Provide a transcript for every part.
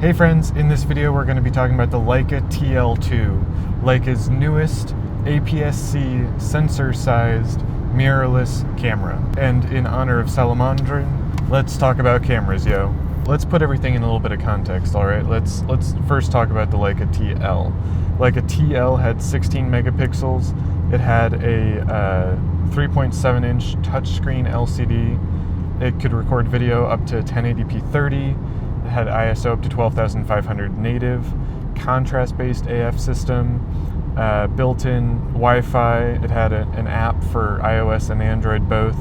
Hey friends, in this video we're going to be talking about the Leica TL2, Leica's newest APS-C sensor-sized mirrorless camera. And in honor of Salamandrin, let's talk about cameras, yo. Let's put everything in a little bit of context, alright? Let's first talk about the Leica TL. Leica TL had 16 megapixels. It had a 3.7-inch touchscreen LCD. It could record video up to 1080p 30. It had ISO up to 12,500 native, contrast-based AF system, built-in Wi-Fi. It had an app for iOS and Android both,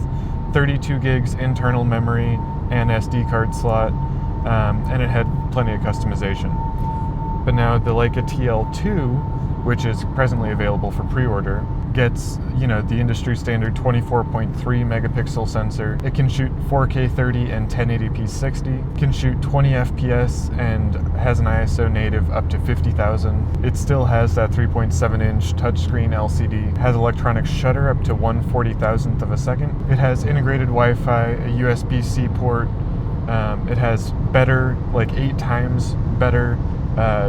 32 gigs internal memory and SD card slot, and it had plenty of customization. But now the Leica TL2, which is presently available for pre-order, gets, the industry standard 24.3 megapixel sensor. It can shoot 4K 30 and 1080p 60. It can shoot 20 FPS and has an ISO native up to 50,000. It still has that 3.7-inch touchscreen LCD. It has electronic shutter up to 1/40,000th of a second. It has integrated Wi-Fi, a USB-C port. It has better, like 8 times better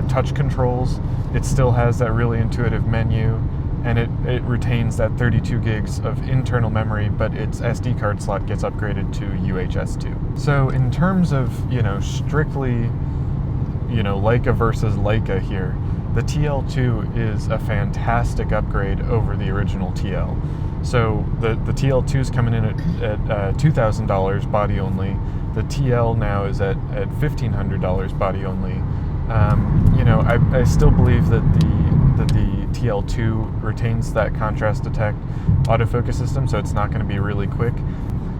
touch controls. It still has that really intuitive menu. And it retains that 32 gigs of internal memory, but its SD card slot gets upgraded to UHS 2. So in terms of, strictly, Leica versus Leica here, the TL2 is a fantastic upgrade over the original TL. So the TL2 is coming in at $2,000 body only. The TL now is at $1,500 body only. I still believe that the TL2 retains that contrast detect autofocus system, so it's not going to be really quick,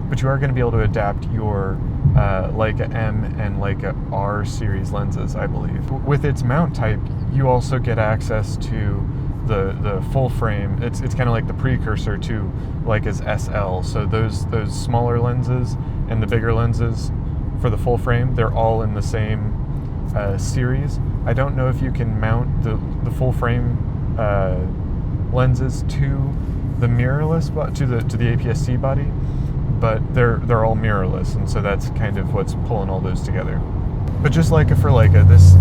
but you are going to be able to adapt your Leica M and Leica R series lenses, I believe. With its mount type, you also get access to the full frame. It's kind of like the precursor to Leica's SL. So those smaller lenses and the bigger lenses for the full frame, they're all in the same series. I don't know if you can mount the full frame lenses to the mirrorless, to the APS-C body, but they're all mirrorless, and so that's kind of what's pulling all those together. But just Leica for Leica, this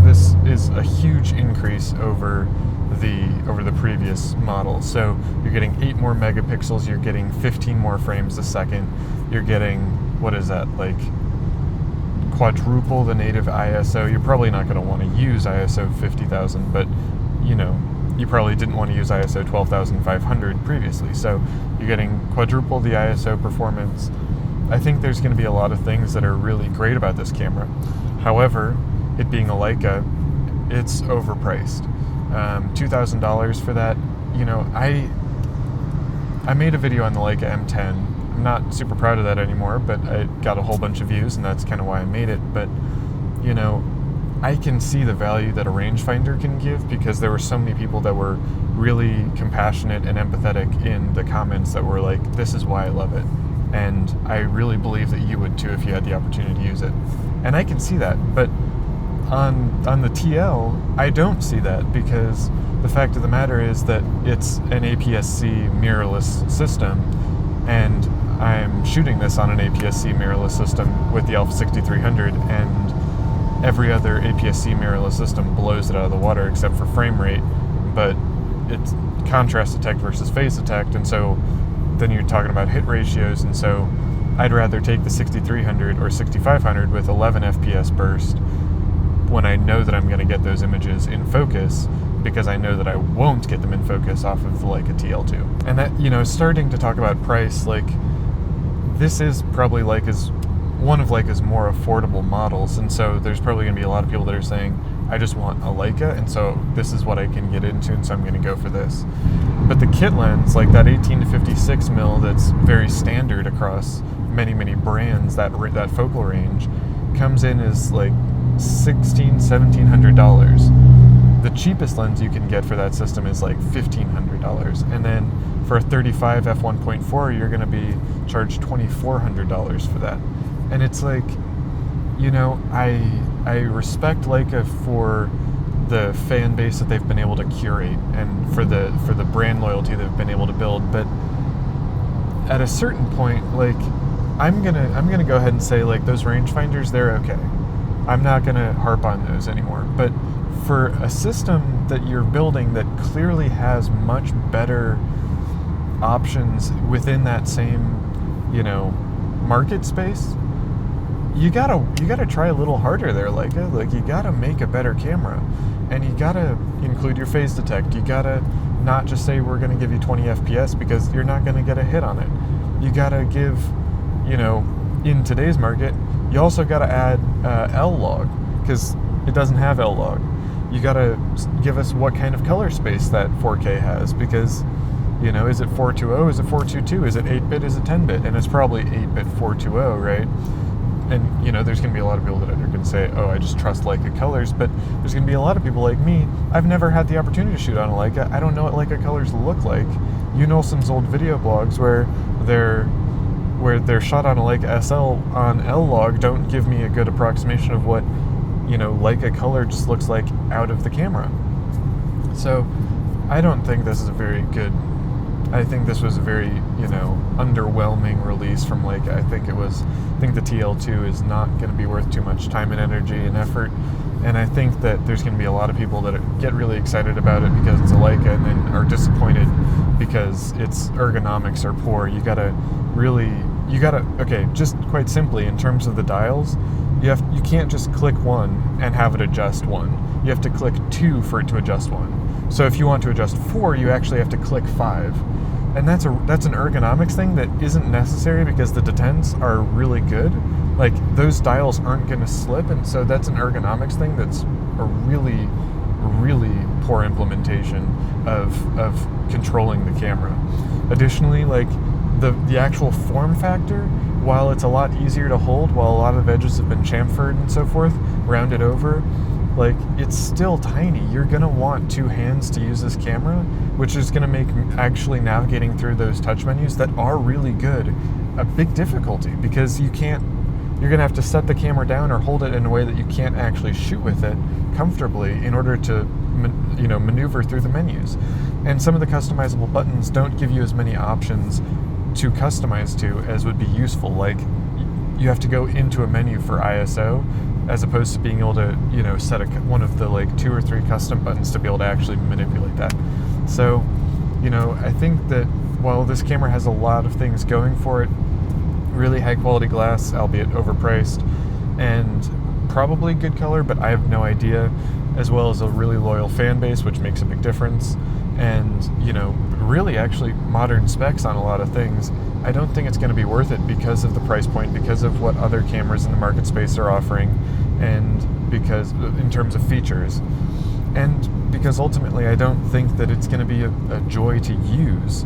is a huge increase over the previous model. So you're getting 8 more megapixels, you're getting 15 more frames a second, you're getting, what is that, like quadruple the native ISO. You're probably not going to want to use ISO 50,000, but you probably didn't want to use ISO 12,500 previously, so you're getting quadruple the ISO performance. I think there's going to be a lot of things that are really great about this camera. However, it being a Leica, it's overpriced. $2,000 for that. I made a video on the Leica M10. I'm not super proud of that anymore, but I got a whole bunch of views, and that's kind of why I made it. But, I can see the value that a rangefinder can give, because there were so many people that were really compassionate and empathetic in the comments that were like, this is why I love it. And I really believe that you would too if you had the opportunity to use it. And I can see that, but on the TL, I don't see that, because the fact of the matter is that it's an APS-C mirrorless system, and I'm shooting this on an APS-C mirrorless system with the Alpha 6300, and every other APS-C mirrorless system blows it out of the water except for frame rate, but it's contrast detect versus phase detect, and so then you're talking about hit ratios, and so I'd rather take the 6300 or 6500 with 11 FPS burst when I know that I'm going to get those images in focus, because I know that I won't get them in focus off of the Leica TL2. And that, starting to talk about price, like, this is probably one of Leica's more affordable models, and so there's probably going to be a lot of people that are saying, I just want a Leica, and so this is what I can get into, and so I'm going to go for this. But the kit lens, like that 18 to 56 mil, that's very standard across many brands, that focal range, comes in as like $1,700. The cheapest lens you can get for that system is like $1,500, and then for a 35 f1.4, you're going to be charged $2,400 for that. And it's like, I respect Leica for the fan base that they've been able to curate, and for the brand loyalty they've been able to build. But at a certain point, like, I'm gonna go ahead and say, like, those rangefinders, they're okay. I'm not going to harp on those anymore. But for a system that you're building that clearly has much better options within that same, market space, you gotta try a little harder there, Leica. Like, you gotta make a better camera, and you gotta include your phase detect. You gotta not just say we're gonna give you 20 FPS, because you're not gonna get a hit on it. You gotta give, in today's market, you also gotta add L-log, because it doesn't have L-log. You gotta give us what kind of color space that 4K has, because is it 420? Is it 422? Is it 8-bit? Is it 10-bit? And it's probably 8-bit 420, right? And, there's going to be a lot of people that are going to say, oh, I just trust Leica colors. But there's going to be a lot of people like me. I've never had the opportunity to shoot on a Leica. I don't know what Leica colors look like. You know some old video blogs where they're shot on a Leica SL on L-log don't give me a good approximation of what, Leica color just looks like out of the camera. So I don't think this is a very good... I think this was a very, underwhelming release from Leica. I think the TL2 is not going to be worth too much time and energy and effort. And I think that there's going to be a lot of people that get really excited about it because it's a Leica, and then are disappointed because its ergonomics are poor. Okay, just quite simply, in terms of the dials, you can't just click one and have it adjust one. You have to click 2 for it to adjust 1. So if you want to adjust 4, you actually have to click 5. And that's an ergonomics thing that isn't necessary, because the detents are really good. Like, those dials aren't going to slip, and so that's an ergonomics thing that's a really, really poor implementation of controlling the camera. Additionally, like, the actual form factor, while it's a lot easier to hold, while a lot of edges have been chamfered and so forth, rounded over, like, it's still tiny. You're going to want 2 hands to use this camera, which is going to make actually navigating through those touch menus that are really good a big difficulty, because you're going to have to set the camera down or hold it in a way that you can't actually shoot with it comfortably in order to maneuver through the menus. And some of the customizable buttons don't give you as many options to customize to as would be useful. Like, you have to go into a menu for ISO, as opposed to being able to, set one of the 2 or 3 custom buttons to be able to actually manipulate that. So, I think that while this camera has a lot of things going for it, really high quality glass, albeit overpriced, and probably good color, but I have no idea, as well as a really loyal fan base, which makes a big difference, and, really actually modern specs on a lot of things, I don't think it's going to be worth it because of the price point, because of what other cameras in the market space are offering, and because in terms of features, and because ultimately I don't think that it's going to be a joy to use.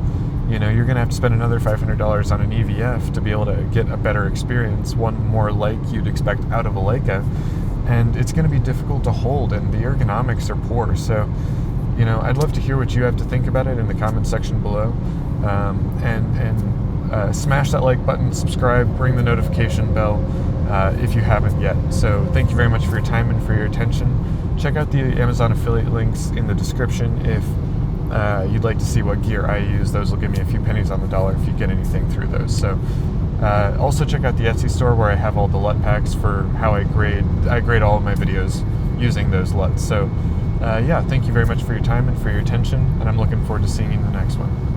You're going to have to spend another $500 on an EVF to be able to get a better experience, one more like you'd expect out of a Leica, and it's going to be difficult to hold, and the ergonomics are poor. So, I'd love to hear what you have to think about it in the comments section below, and smash that like button, subscribe, ring the notification bell if you haven't yet. So thank you very much for your time and for your attention. Check out the Amazon affiliate links in the description if you'd like to see what gear I use. Those will give me a few pennies on the dollar if you get anything through those. So also check out the Etsy store, where I have all the LUT packs for how I grade all of my videos using those LUTs. So yeah, thank you very much for your time and for your attention, and I'm looking forward to seeing you in the next one.